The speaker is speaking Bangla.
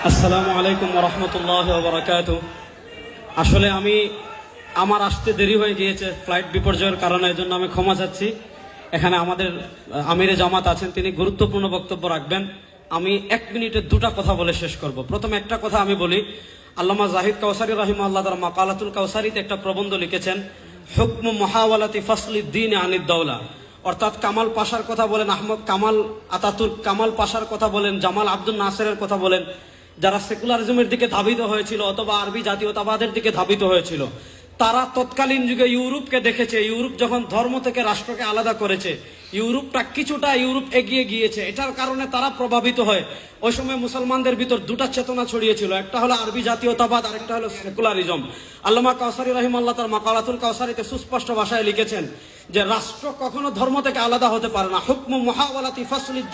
আসসালামু আলাইকুম ওয়া রাহমাতুল্লাহি ওয়া বারাকাতুহু। আসলে আমার আসতে দেরি হয়ে গিয়েছে ফ্লাইট বিপর্যয়ের কারণে, এজন্য আমি ক্ষমা চাচ্ছি। এখানে আমাদের আমিরে জামাত আছেন, তিনি গুরুত্বপূর্ণ বক্তব্য রাখবেন। আমি 1 মিনিটে 2টা কথা বলে শেষ করব। প্রথমে একটা কথা আমি বলি, আল্লামা জাহিদ কাউসারী রাহিমাহুল্লাহ তাআলা মাকালাতুল কাউসারীতে একটা প্রবন্ধ লিখেছেন, হুকমু মুহাওয়ালাতি ফাসলিদ দ্বীন আনিদ দাওলা। অর্থাৎ কামাল পাশার কথা বলেন, আহমদ কামাল আতাতুর্ক কামাল পাশার কথা বলেন, জামাল আব্দুল নাসেরের কথা বলেন, যারা সেকুলারিজমের দিকে ধাবিত হয়েছিল অথবা আরবি জাতীয়তাবাদের দিকে ধাবিত হয়েছিল, তারা তৎকালীন যুগে ইউরোপকে দেখেছে। ইউরোপ যখন ধর্ম থেকে রাষ্ট্রকে আলাদা করেছে, ইউরোপটা কিছুটা এগিয়ে গিয়েছে। এটার কারণে তারা প্রভাবিত হয়। ওই সময় মুসলমানদের ভিতর 2টা চেতনা ছড়িয়েছিল, একটা হলো আরবি জাতীয়তাবাদ, আরেকটা হলো সেকুলারিজম। আল্লামা কাউসারী রাহিমাহুল্লাহ তার মাকালাতুল কাউসারীতে সুস্পষ্ট ভাষায় লিখেছেন যে রাষ্ট্র কখনো ধর্ম থেকে আলাদা হতে পারে না। হুকমু মুহাওয়ালাতি ফাসলিদ